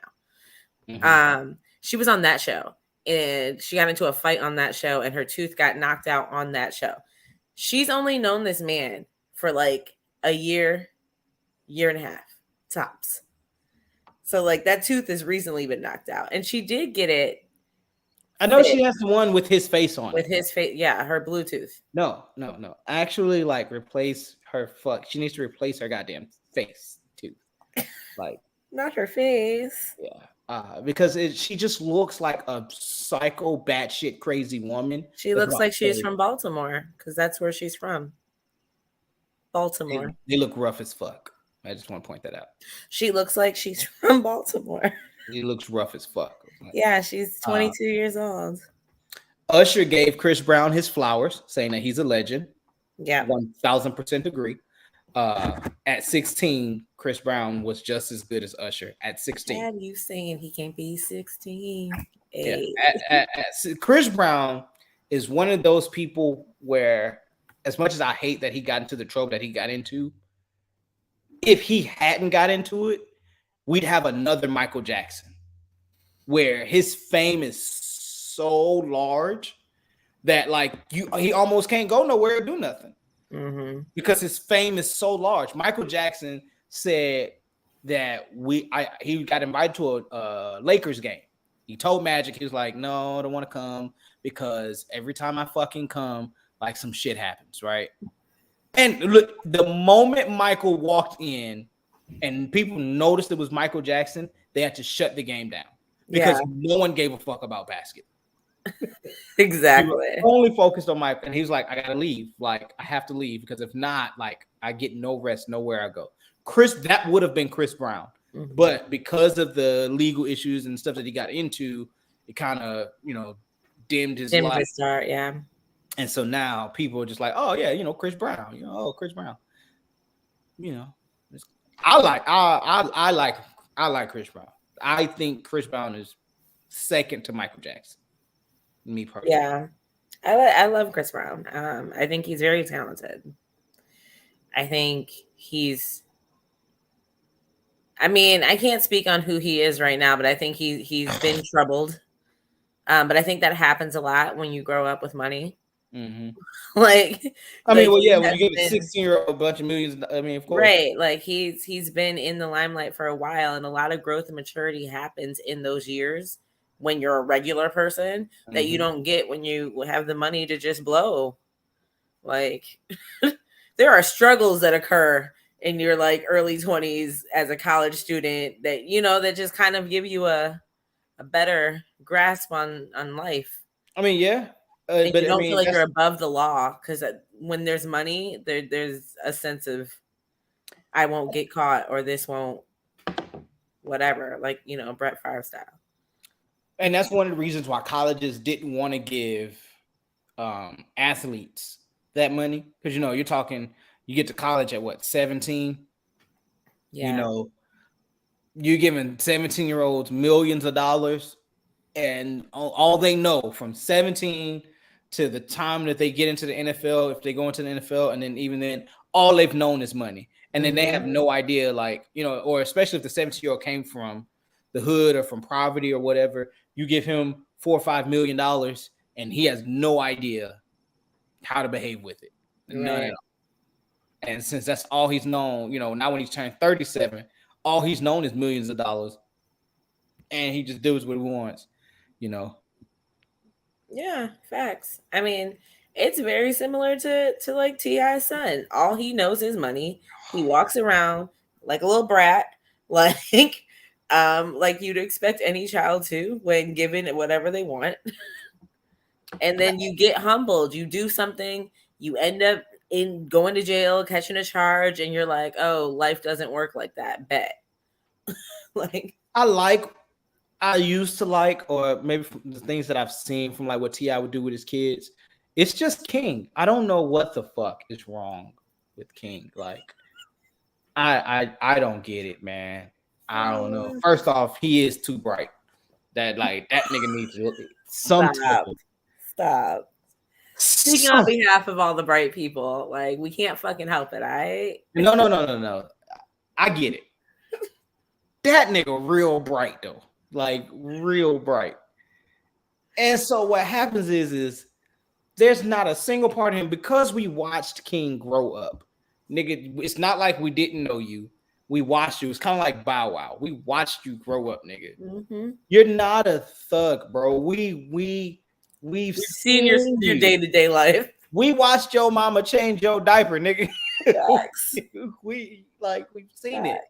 know. She was on that show and she got into a fight on that show and her tooth got knocked out on that show. She's only known this man for like a year and a half tops. So like that tooth has recently been knocked out and she did get it. I know she has the one with his face on with it. his face. Yeah, her Bluetooth. No. Actually, like replace her She needs to replace her goddamn face tooth. Like not her face. Yeah. Because she just looks like a psycho batshit crazy woman. She looks like she's from Baltimore because that's where she's from. Baltimore. They look rough as fuck. I just want to point that out. She looks like she's from Baltimore. He looks rough as fuck. Yeah, she's 22 years old. Usher gave Chris Brown his flowers, saying that he's a legend. Yeah. 1000% agree. At 16, Chris Brown was just as good as Usher at 16. Dad, you saying he can't be 16? Hey. Yeah. Chris Brown is one of those people where, as much as I hate that he got into the trope that he got into, if he hadn't got into it, we'd have another Michael Jackson, where his fame is so large that like he almost can't go nowhere or do nothing because his fame is so large. Michael Jackson said that he got invited to a Lakers game. He told Magic, he was like, no, I don't want to come because every time I fucking come, like some shit happens, right? And look, the moment Michael walked in and people noticed it was Michael Jackson, they had to shut the game down because no one gave a fuck about basketball. Exactly. Only focused on Michael, and he was like, I gotta leave. Like, I have to leave because if not, like, I get no rest, nowhere I go. That would have been Chris Brown. But because of the legal issues and stuff that he got into, it kind of, dimmed his life. His start, yeah. And so now people are just like, oh yeah, Chris Brown, Chris Brown. I like Chris Brown. I think Chris Brown is second to Michael Jackson. Me personally. Yeah. I love Chris Brown. I think he's very talented. I think I can't speak on who he is right now, but I think he's been troubled. But I think that happens a lot when you grow up with money. Like, when you get a 16-year-old, bunch of millions, of course. Right. Like he's been in the limelight for a while, and a lot of growth and maturity happens in those years when you're a regular person that you don't get when you have the money to just blow. Like there are struggles that occur in your like early 20s as a college student that that just kind of give you a better grasp on life. Yeah. But you don't feel like you're above the law because when there's money, there's a sense of I won't get caught or this won't whatever, like Brett Favre style. And that's one of the reasons why colleges didn't want to give athletes that money because you get to college at what, 17? Yeah. You're giving 17-year-olds millions of dollars, and all they know from 17 to the time that they get into the NFL, if they go into the NFL, and then even then, all they've known is money. And then they have no idea, like, or especially if the 17-year-old came from the hood or from poverty or whatever, you give him $4 or $5 million and he has no idea how to behave with it. None at all. And since that's all he's known, now when he's turned 37, all he's known is millions of dollars. And he just does what he wants, Yeah, facts. I mean, it's very similar to like T.I.'s son. All he knows is money. He walks around like a little brat, like you'd expect any child to when given whatever they want. And then you get humbled. You do something, you end up in going to jail, catching a charge, and you're like, "Oh, life doesn't work like that." Bet. Like I used to like, or maybe from the things that I've seen from like what T.I. would do with his kids, it's just King. I don't know what the fuck is wrong with King. Like, I don't get it, man. I don't know. First off, he is too bright. That nigga needs some Stop. Speaking on behalf of all the bright people, like, we can't fucking help it, all right? No. I get it. That nigga real bright though. Like real bright. And so what happens is there's not a single part of him, because we watched King grow up. Nigga, it's not like we didn't know you. We watched you. It's kind of like Bow Wow. We watched you grow up, nigga. Mm-hmm. You're not a thug, bro. We've seen your day-to-day life. We watched your mama change your diaper, nigga. We've seen it.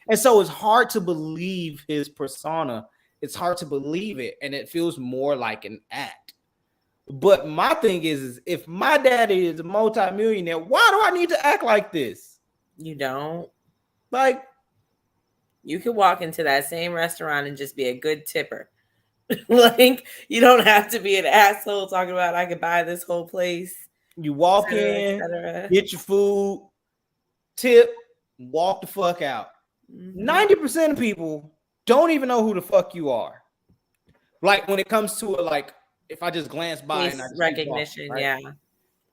And so it's hard to believe his persona. It's hard to believe it, and it feels more like an act. But my thing is if my daddy is a multimillionaire, why do I need to act like this? You don't. Like, you could walk into that same restaurant and just be a good tipper. Like, you don't have to be an asshole talking about I could buy this whole place. You walk in, get your food, tip, walk the fuck out. 90% of people don't even know who the fuck you are. Like when it comes to it, like if I just glance by and I just recognition, walking, right? Yeah.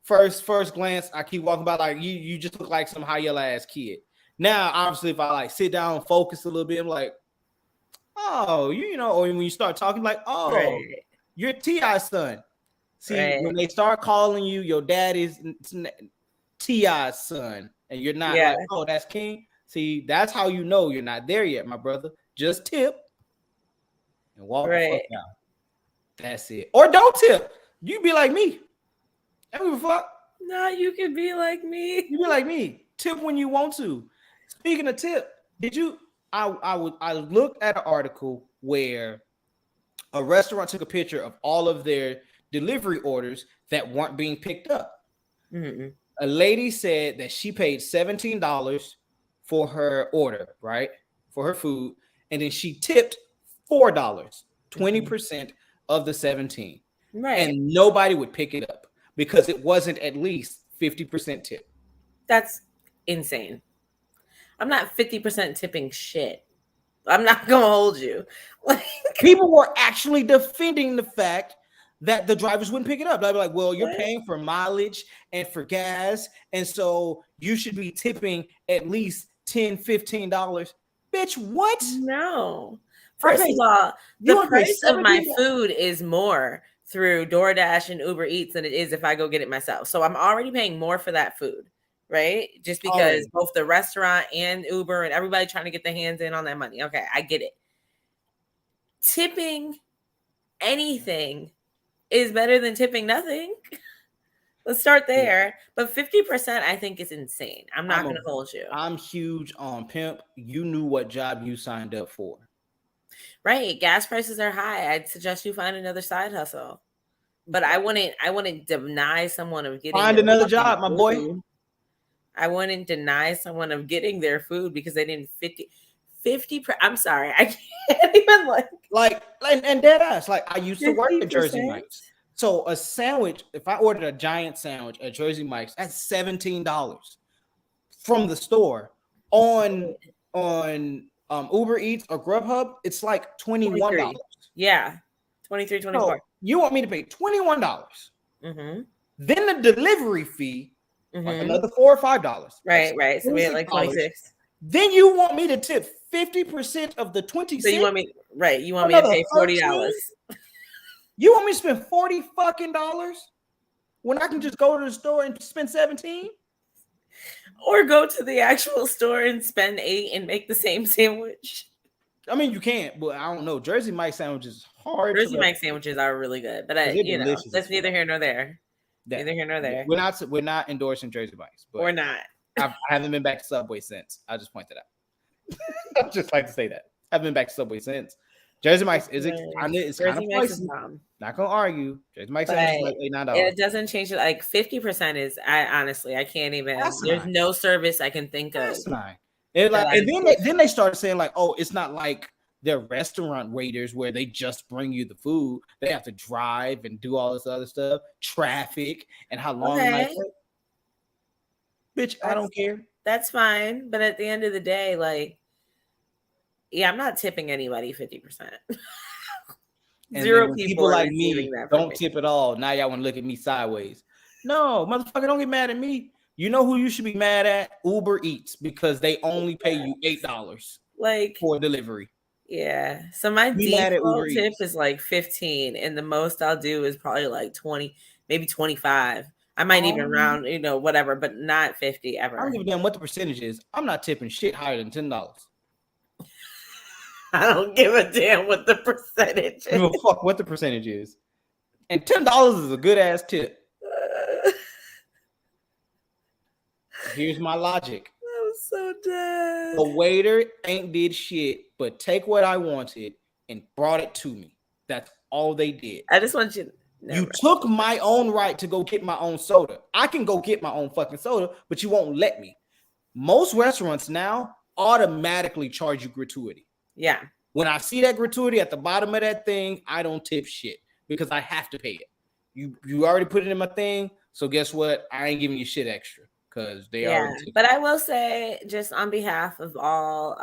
First glance, I keep walking by, like you just look like some high yellow ass kid. Now, obviously, if I like sit down and focus a little bit, I'm like, oh, or when you start talking, like, oh, you're T.I.'s son. See, when they start calling you your daddy's T.I.'s son, and you're not like, oh, that's King. See, that's how you know you're not there yet, my brother. Just tip and walk the fuck out. That's it. Or don't tip. You be like me. I don't give a fuck. No, you can be like me. You be like me. Tip when you want to. Speaking of tip, did you? I looked at an article where a restaurant took a picture of all of their delivery orders that weren't being picked up. Mm-hmm. A lady said that she paid $17 for her order, right? For her food. And then she tipped $4, 20% of the 17. Right. And nobody would pick it up because it wasn't at least 50% tip. That's insane. I'm not 50% tipping shit. I'm not going to hold you. Like, people were actually defending the fact that the drivers wouldn't pick it up. They'd be like, well, you're paying for mileage and for gas, and so you should be tipping at least $10, $15. Bitch, what? No. First of all, the price of my food is more through DoorDash and Uber Eats than it is if I go get it myself. So I'm already paying more for that food, right? Just because both the restaurant and Uber and everybody trying to get their hands in on that money. Okay, I get it. Tipping anything is better than tipping nothing. Let's start there. But 50% I think is insane. I'm not going to hold you. I'm huge on pimp. You knew what job you signed up for. Right. Gas prices are high. I'd suggest you find another side hustle. But I wouldn't deny someone of getting find another job, my boy. I wouldn't deny someone of getting their food because they didn't 50. I'm sorry. I can't even like and dead ass. Like I used to work at Jersey Mike's. So a sandwich, if I ordered a giant sandwich at Jersey Mike's, that's $17 from the store on Uber Eats or Grubhub, it's like $21. Yeah. 23, 24. So you want me to pay $21. Mm-hmm. Then the delivery fee, like Mm-hmm. another $4 or $5. Right, right. So we had like 26. Then you want me to tip 50% of the 26? So you want me, right? You want me to Another pay $40? 13? You want me to spend $40 fucking dollars when I can just go to the store and spend 17? Or go to the actual store and spend 8 and make the same sandwich. I mean, you can't, but I don't know. Jersey Mike sandwiches hard. Jersey Mike sandwiches are really good, but that's neither here nor there. Neither here nor there. We're not endorsing Jersey Mike's, but we're not. I haven't been back to Subway since. I just pointed out. I'd just like to say that I haven't been back to Subway since. Jersey Mike's is it? It's Jersey kind of pricey. Not gonna argue. Jersey Mike's sandwich like $8-9. It doesn't change it. Like 50% is. I honestly, I can't even. There's no service I can think of. That's fine. And then they started saying like, oh, it's not like they're restaurant waiters where they just bring you the food. They have to drive and do all this other stuff, traffic, and how long it might take. Bitch, I don't care. That's fine. But at the end of the day, like, yeah, I'm not tipping anybody 50%. Zero people like me don't tip at all. Now y'all want to look at me sideways. No, motherfucker, don't get mad at me. You know who you should be mad at? Uber Eats, because they only pay you $8 like for delivery. Yeah. So my default tip is like 15, and the most I'll do is probably like 20, maybe 25. I might even round, whatever, but not 50 ever. I don't give a damn what the percentage is. I'm not tipping shit higher than $10. I don't give a damn what the percentage is. Give a fuck what the percentage is. And $10 is a good ass tip. Here's my logic. I'm so dead. The waiter ain't did shit but take what I wanted and brought it to me. That's all they did. I just want you. You took my own right to go get my own soda. I can go get my own fucking soda, but you won't let me. Most restaurants now automatically charge you gratuity. Yeah. When I see that gratuity at the bottom of that thing, I don't tip shit because I have to pay it. You already put it in my thing, so guess what? I ain't giving you shit extra because they are. But I will say, just on behalf of all,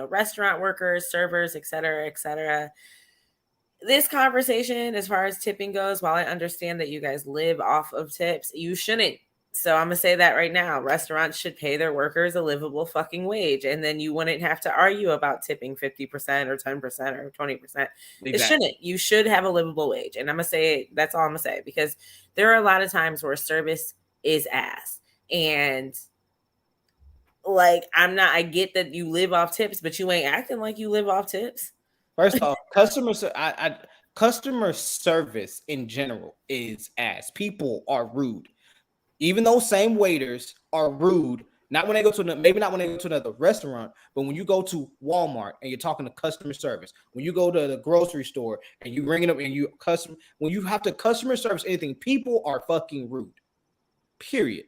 restaurant workers, servers, et cetera, this conversation, as far as tipping goes, while I understand that you guys live off of tips, you shouldn't. So I'm going to say that right now. Restaurants should pay their workers a livable fucking wage. And then you wouldn't have to argue about tipping 50% or 10% or 20%. Exactly. It shouldn't. You should have a livable wage. And I'm going to say, that's all I'm going to say, because there are a lot of times where service is ass. And like, I get that you live off tips, but you ain't acting like you live off tips. First off, customer service in general is ass. People are rude. Even those same waiters are rude. Not when they go to another restaurant, but when you go to Walmart and you're talking to customer service, when you go to the grocery store and you ring it up and when you have to customer service anything, people are fucking rude. Period.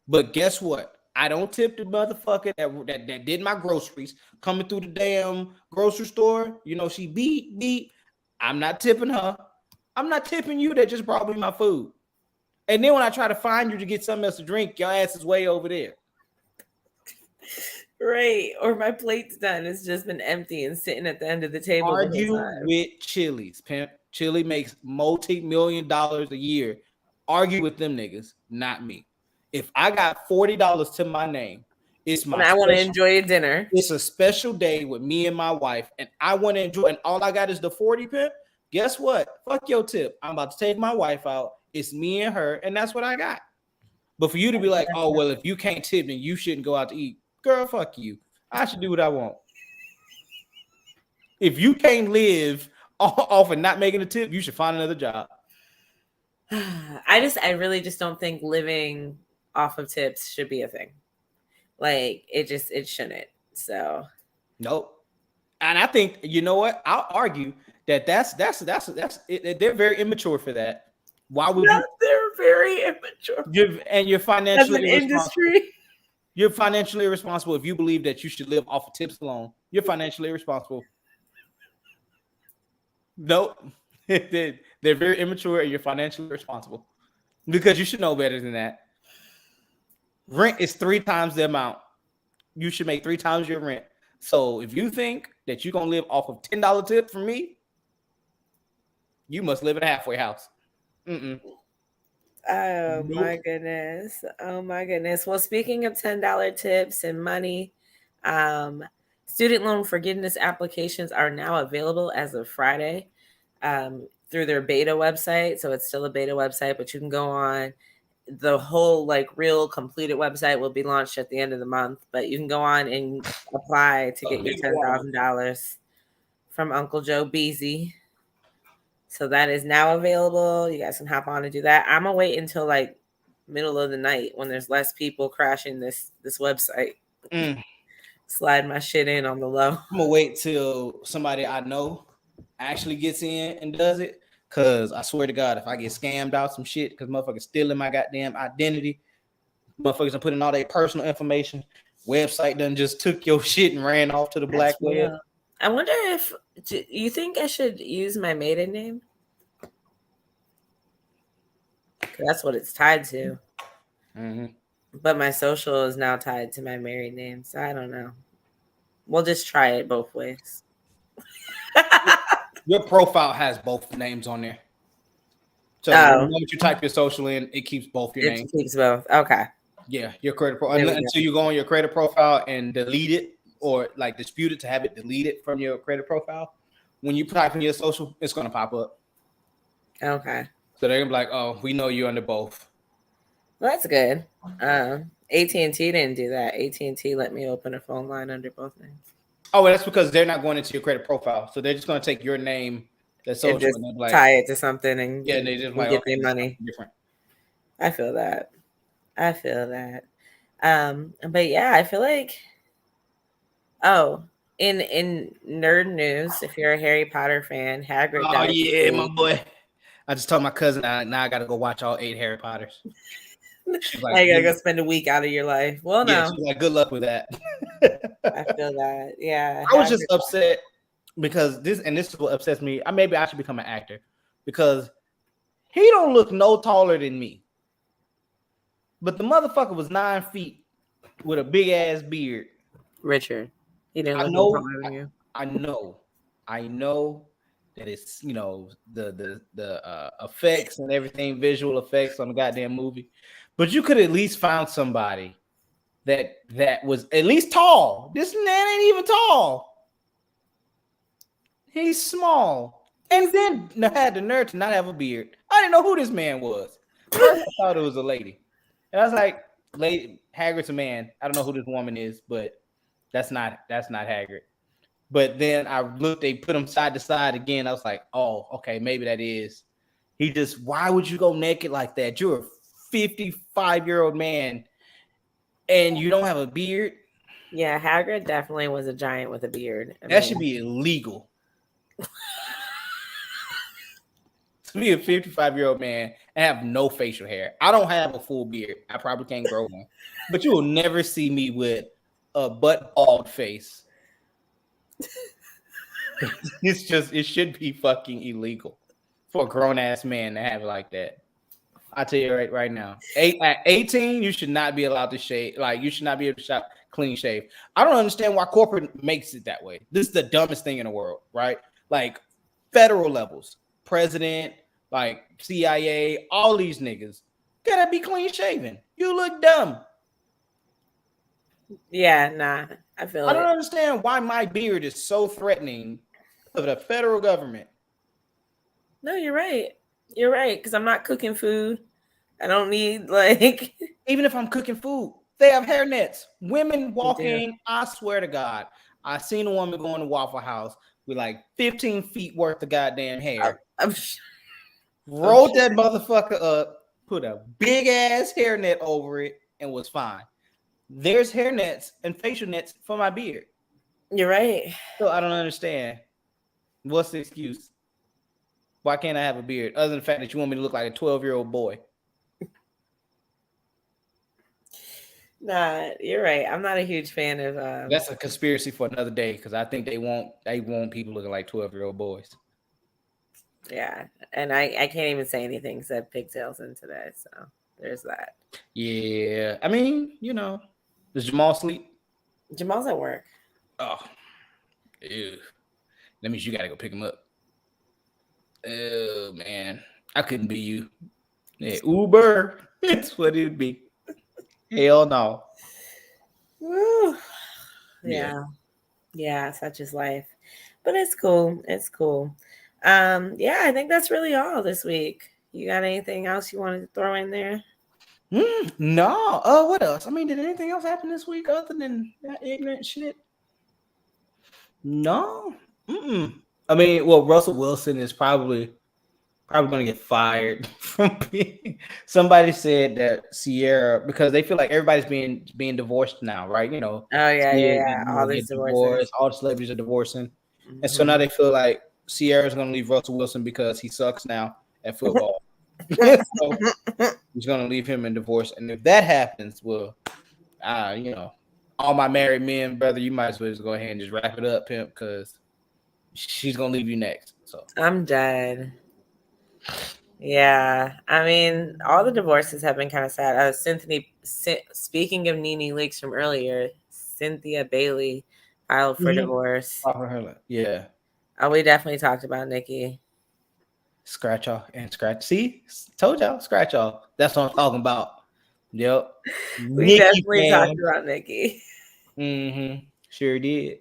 But guess what? I don't tip the motherfucker that did my groceries coming through the damn grocery store. She beat. I'm not tipping her. I'm not tipping you that just brought me my food. And then when I try to find you to get something else to drink, your ass is way over there. Right. Or my plate's done. It's just been empty and sitting at the end of the table. Argue with Chili's, pimp. Chili makes multi-million-dollars a year. Argue with them niggas, not me. If I got $40 to my name, it's my. And I want to enjoy a dinner. It's a special day with me and my wife, and I want to enjoy. And all I got is the 40 pimp. Guess what? Fuck your tip. I'm about to take my wife out. It's me and her, and that's what I got. But for you to be like, oh well, if you can't tip, then you shouldn't go out to eat. Girl, fuck you. I should do what I want. If you can't live off of not making a tip, you should find another job. I really just don't think living off of tips should be a thing. Like it shouldn't. So nope. And I think, you know what? I'll argue that that's it. They're very immature for that. Why would they're very immature. You're financially as an industry. You're financially irresponsible if you believe that you should live off of tips alone. You're financially irresponsible. Nope. They're very immature and you're financially responsible because you should know better than that. Rent is 3 times the amount. You should make 3 times your rent. So if you think that you're gonna live off of $10 tip from me, you must live in a halfway house. Mm-mm. Oh Nope. my goodness. Oh my goodness. Well, speaking of $10 tips and money, um, student loan forgiveness applications are now available as of Friday through their beta website. So it's still a beta website, but you can go on. The whole like real completed website will be launched at the end of the month, but you can go on and apply to get your $10,000 from Uncle Joe Beasy. So that is now available. You guys can hop on and do that. I'm gonna wait until like middle of the night when there's less people crashing this website. Mm. Slide my shit in on the low. I'm gonna wait till somebody I know actually gets in and does it. Cause I swear to God, if I get scammed out some shit, cause motherfuckers stealing my goddamn identity, motherfuckers are putting all their personal information. Website done just took your shit and ran off to the black That's web. real. I wonder if you think I should use my maiden name. That's what it's tied to. Mm-hmm. But my social is now tied to my married name, so I don't know. We'll just try it both ways. Your profile has both names on there. So the Oh, moment you type your social in, it keeps both your it names. keeps both. Okay. Yeah, your credit profile. Until you go on your credit profile and delete it or like dispute it to have it deleted from your credit profile, when you type in your social, it's gonna pop up. Okay. So they're gonna be like, "Oh, we know you under both." Well, that's good. AT&T didn't do that. AT&T let me open a phone line under both names. Oh, well, that's because they're not going into your credit profile, so they're just gonna take your name, that's And social, just and they're like, tie it to something and, yeah, they just like, get okay, their it's money. different. I feel that. I feel that. But yeah, I feel like in nerd news, if you're a Harry Potter fan, Hagrid Oh died this yeah, my week. boy. I just told my cousin now I gotta go watch all 8 Harry Potters. She's like, I gotta go spend a week out of your life. Well, yeah, no, she's like, good luck with that. I feel that. Yeah, I was just Hagrid. upset because this is what upsets me. Maybe I should become an actor because he don't look no taller than me. But the motherfucker was 9 feet with a big ass beard. Richard. He didn't I look no know, taller than you. I know that it's the effects and everything, visual effects on the goddamn movie. But you could at least found somebody that was at least tall. This man ain't even tall. He's small. And then had the nerve to not have a beard. I didn't know who this man was. First, I thought it was a lady. And I was like, lady, Hagrid's a man. I don't know who this woman is, but that's not Hagrid. But then I looked, they put him side to side again. I was like, oh, okay, maybe that is. He just, why would you go naked like that? You're a 55-year-old man and you don't have a beard. Yeah, Hagrid definitely was a giant with a beard. That should be illegal. To be a 55-year-old man and have no facial hair. I don't have a full beard. I probably can't grow one. But you will never see me with a butt bald face. It should be fucking illegal for a grown ass man to have it like that. I tell you right now. At 18, you should not be allowed to shave. Like, you should not be able to shop clean shave. I don't understand why corporate makes it that way. This is the dumbest thing in the world, right? Like, federal levels, president, like CIA, all these niggas gotta be clean shaven. You look dumb. Yeah, nah, I feel I don't it. understand why my beard is so threatening of the federal government. No, you're right. You're right, because I'm not cooking food. I don't need like Even if I'm cooking food, they have hair nets. Women they do. walking, I swear to God, I seen a woman going to Waffle House with like 15 feet worth of goddamn hair. I'm Rolled that motherfucker up, put a big ass hair net over it, and was fine. There's hair nets and facial nets for my beard. You're right. So I don't understand. What's the excuse? Why can't I have a beard? Other than the fact that you want me to look like a 12-year-old boy. Nah, you're right. I'm not a huge fan of That's a conspiracy for another day because I think they want people looking like 12-year-old boys. yeah. And I can't even say anything except pigtails in today. So there's that. Yeah. I mean, does Jamal sleep? Jamal's at work. Oh, ew. That means you gotta go pick him up. Oh man, I couldn't be you. Yeah, Uber. That's what it'd be. Hell no. Woo. Yeah. Yeah, such is life. But it's cool. It's cool. Yeah, I think that's really all this week. You got anything else you wanted to throw in there? No. What else? I mean, did anything else happen this week other than that ignorant shit? No. I mean, well, Russell Wilson is probably going to get fired from being. Somebody said that Sierra, because they feel like everybody's being divorced now, right? You know, Oh Sierra, yeah. All these get divorces. divorced. All the celebrities are divorcing, and so Mm-hmm. now they feel like Sierra's going to leave Russell Wilson because he sucks now at football. So he's going to leave him in divorce, and if that happens, well, you know, all my married men, brother, you might as well just go ahead and just wrap it up, pimp, because she's going to leave you next. So I'm dead. Yeah, I mean, all the divorces have been kind of sad. Speaking of Nene Leakes from earlier, Cynthia Bailey filed for divorce. yeah. Oh, we definitely talked about Nikki. Scratch off and scratch. See, told y'all, scratch off. That's what I'm talking about. Yep. We Nikki definitely talked fan. about Nikki. Sure did.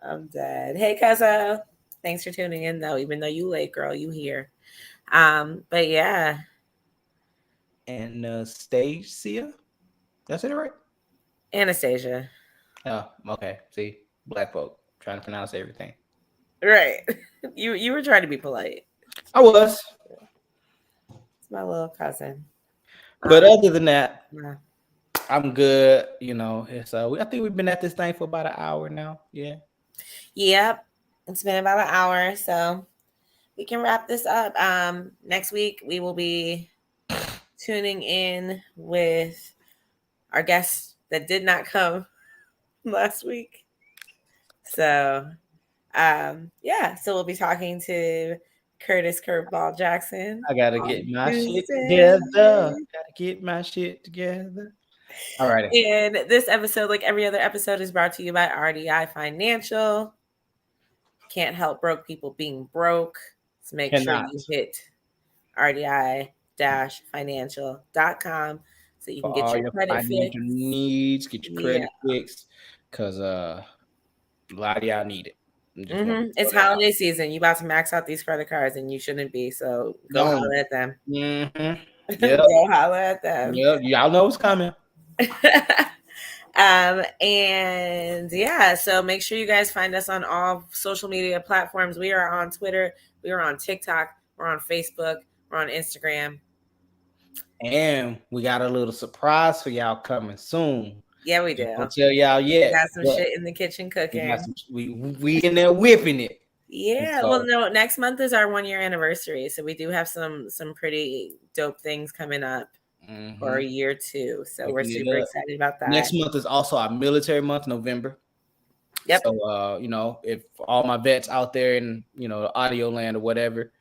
I'm dead. Hey, Keza. Thanks for tuning in, though. Even though you late, girl, you here. But yeah. And Stacia. That's it, right? Anastasia. Oh, okay. See, black folk trying to pronounce everything. Right. You were trying to be polite. I was. It's my little cousin. But other than that, Yeah. I'm good. You know, it's I think we've been at this thing for about an hour now. Yeah. Yep. It's been about an hour, so we can wrap this up. Next week we will be tuning in with our guest that did not come last week. So yeah, so we'll be talking to Curtis Curveball Jackson. I gotta on get my shit Tuesday. together. Gotta get my shit together. All right. And this episode, like every other episode, is brought to you by RDI Financial. Can't help broke people being broke. So make sure Cannot. you hit RDI-financial.com so you For can get all your your credit financial fixed. needs, get your Yeah. credit fixed, because a lot of y'all need it. I just want to It's throw that out. holiday season. You about to max out these credit cards and you shouldn't be. So go Don't. holler at them. Yep. Go holler at them. Yep. Y'all know what's coming. And yeah, so make sure you guys find us on all social media platforms. We are on Twitter, we are on TikTok, we're on Facebook, we're on Instagram. And we got a little surprise for y'all coming soon. Yeah, we do. I'll tell y'all yet. We got some shit in the kitchen cooking. We in there whipping it. Yeah. So, Well, no, next month is our 1 year anniversary. So we do have some pretty dope things coming up for a year too. So we're super excited about that. Next month is also our military month, November. Yep. So you know, if all my vets out there in, you know, audio land or whatever,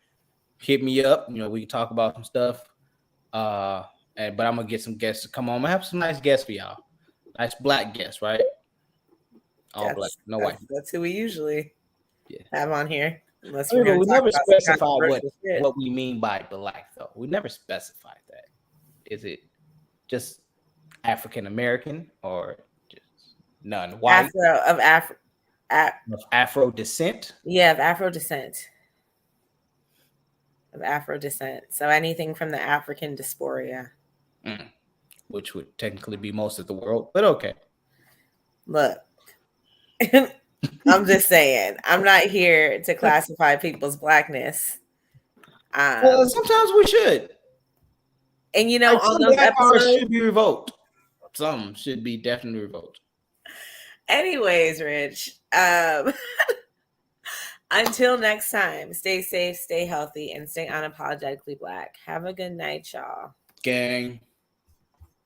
hit me up. You know, we can talk about some stuff. But I'm gonna get some guests to come on. I have some nice guests for y'all. Nice black guests, right? All black, no white. That's who we usually have on here. Unless we never specified what we mean by black, though. We never specified that. Is it just African American or just non-white? Afro descent? Yeah, of Afro descent. Of Afro descent. So anything from the African diaspora. Which would technically be most of the world, but okay. Look, I'm just saying, I'm not here to classify people's blackness. Well, sometimes we should. And you know, on those black episodes should be revoked. Some should be definitely revoked. Anyways, Rich. Until next time, stay safe, stay healthy, and stay unapologetically black. Have a good night, y'all. Gang.